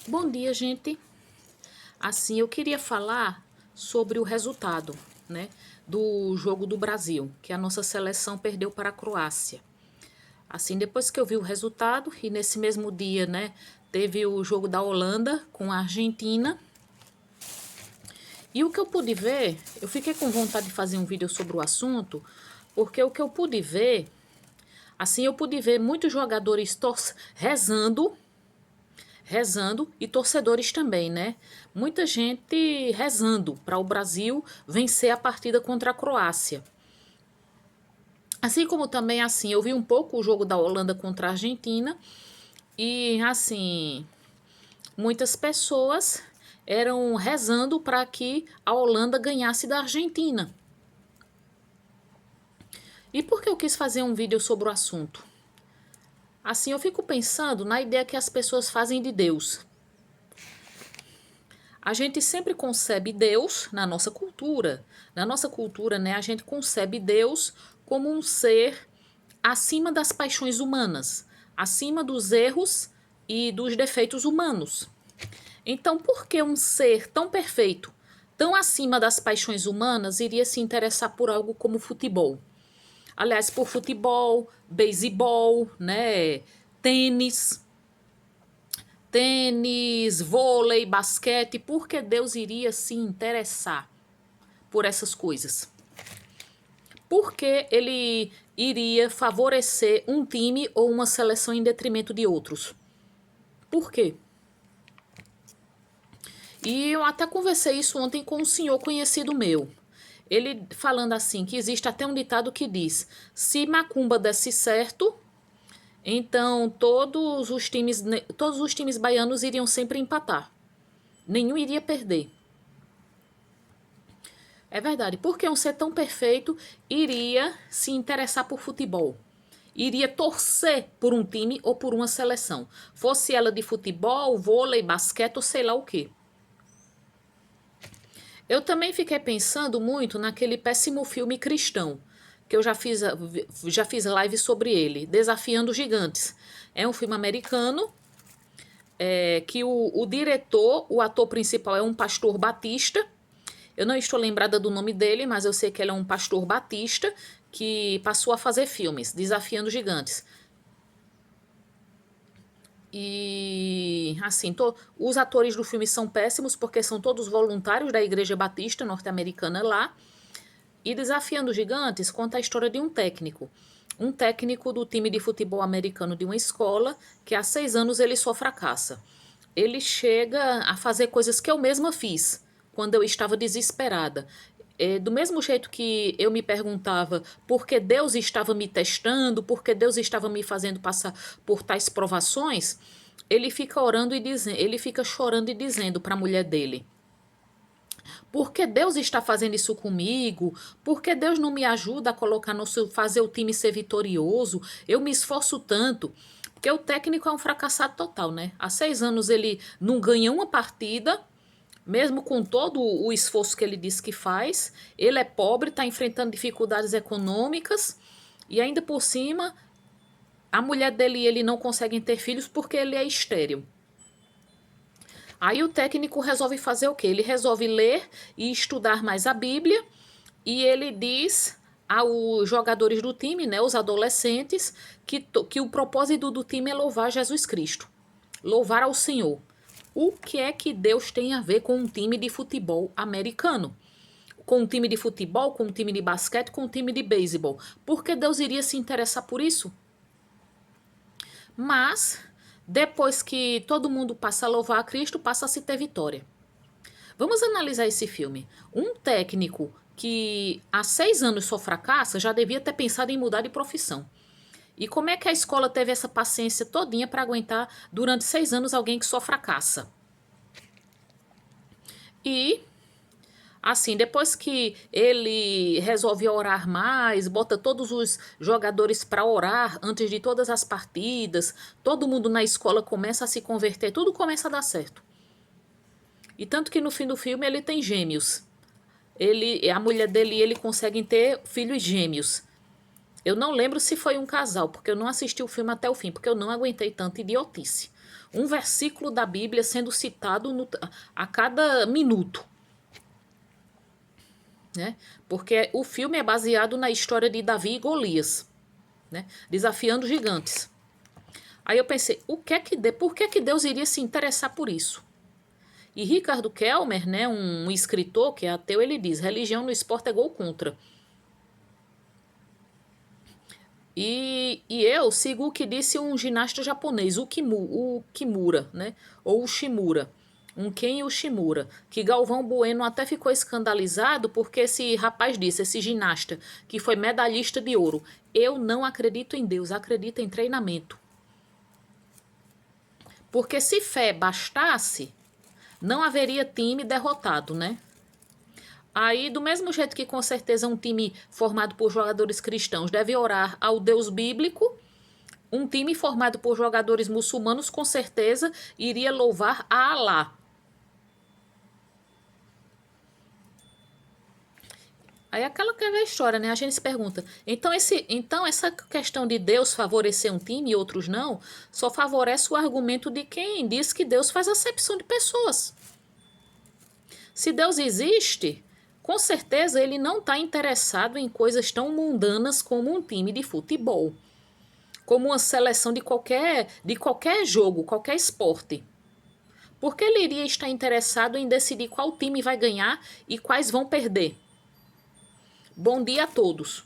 Bom dia, gente. Assim, eu queria falar sobre o resultado, né, do jogo do Brasil, que a nossa seleção perdeu para a Croácia. Assim, depois que eu vi o resultado, e nesse mesmo dia, né, teve o jogo da Holanda com a Argentina. E o que eu pude ver, eu fiquei com vontade de fazer um vídeo sobre o assunto, porque o que eu pude ver, assim, eu pude ver muitos jogadores rezando e torcedores também, né? Muita gente rezando para o Brasil vencer a partida contra a Croácia. Assim como também, assim, eu vi um pouco o jogo da Holanda contra a Argentina e, assim, muitas pessoas eram rezando para que a Holanda ganhasse da Argentina. E por que eu quis fazer um vídeo sobre o assunto? Assim, eu fico pensando na ideia que as pessoas fazem de Deus. A gente sempre concebe Deus na nossa cultura. Na nossa cultura, né, a gente concebe Deus como um ser acima das paixões humanas, acima dos erros e dos defeitos humanos. Então, por que um ser tão perfeito, tão acima das paixões humanas, iria se interessar por algo como futebol? Aliás, por futebol, beisebol, né, tênis, vôlei, basquete, por que Deus iria se interessar por essas coisas? Por que ele iria favorecer um time ou uma seleção em detrimento de outros? Por quê? E eu até conversei isso ontem com um senhor conhecido meu. Ele falando assim, que existe até um ditado que diz: se macumba desse certo, então todos os times baianos iriam sempre empatar. Nenhum iria perder. É verdade, porque um ser tão perfeito iria se interessar por futebol. Iria torcer por um time ou por uma seleção. Fosse ela de futebol, vôlei, basquete ou sei lá o quê. Eu também fiquei pensando muito naquele péssimo filme Cristão, que eu já fiz live sobre ele, Desafiando Gigantes. É um filme americano, que o diretor, o ator principal é um pastor batista. Eu não estou lembrada do nome dele, mas eu sei que ele é um pastor batista que passou a fazer filmes, Desafiando Gigantes. E assim, os atores do filme são péssimos porque são todos voluntários da Igreja Batista norte-americana lá. E Desafiando Gigantes conta a história de um técnico. Um técnico do time de futebol americano de uma escola que há 6 anos ele só fracassa. Ele chega a fazer coisas que eu mesma fiz quando eu estava desesperada. Do mesmo jeito que eu me perguntava por que Deus estava me testando, por que Deus estava me fazendo passar por tais provações, ele fica orando e dizendo, ele fica chorando e dizendo para a mulher dele: por que Deus está fazendo isso comigo? Por que Deus não me ajuda a colocar fazer o time ser vitorioso? Eu me esforço tanto. Porque o técnico é um fracassado total, né? Há 6 anos ele não ganha uma partida, mesmo com todo o esforço que ele diz que faz. Ele é pobre, está enfrentando dificuldades econômicas e ainda por cima a mulher dele e ele não conseguem ter filhos porque ele é estéril. Aí o técnico resolve fazer o quê? Ele resolve ler e estudar mais a Bíblia e ele diz aos jogadores do time, né, os adolescentes, que o propósito do time é louvar Jesus Cristo, louvar ao Senhor. O que é que Deus tem a ver com um time de futebol americano? Com um time de futebol, com um time de basquete, com um time de beisebol? Por que Deus iria se interessar por isso? Mas, depois que todo mundo passa a louvar a Cristo, passa a se ter vitória. Vamos analisar esse filme. Um técnico que há 6 anos só fracassa já devia ter pensado em mudar de profissão. E como é que a escola teve essa paciência todinha para aguentar durante 6 anos alguém que só fracassa? E assim, depois que ele resolve orar mais, bota todos os jogadores para orar antes de todas as partidas, todo mundo na escola começa a se converter, tudo começa a dar certo. E tanto que no fim do filme ele tem gêmeos. A mulher dele e ele conseguem ter filhos gêmeos. Eu não lembro se foi um casal, porque eu não assisti o filme até o fim, porque eu não aguentei tanta idiotice. um versículo da Bíblia sendo citado a cada minuto, né? Porque o filme é baseado na história de Davi e Golias, né? Desafiando gigantes. Aí eu pensei, por que que Deus iria se interessar por isso? E Ricardo Kelmer, né, um escritor que é ateu, ele diz: religião no esporte é gol contra. E eu sigo o que disse um ginasta japonês, o Kimura, né? Ou o Shimura. Um Ken Ushimura. Que Galvão Bueno até ficou escandalizado porque esse rapaz disse, esse ginasta, que foi medalhista de ouro: eu não acredito em Deus, acredito em treinamento. Porque se fé bastasse, não haveria time derrotado, né? Aí, do mesmo jeito que com certeza um time formado por jogadores cristãos deve orar ao Deus bíblico, um time formado por jogadores muçulmanos com certeza iria louvar a Alá. Aí aquela que é a história, né? A gente se pergunta, então essa questão de Deus favorecer um time e outros não, só favorece o argumento de quem diz que Deus faz acepção de pessoas. Se Deus existe, com certeza ele não está interessado em coisas tão mundanas como um time de futebol, como uma seleção de qualquer jogo, qualquer esporte. Porque ele iria estar interessado em decidir qual time vai ganhar e quais vão perder. Bom dia a todos.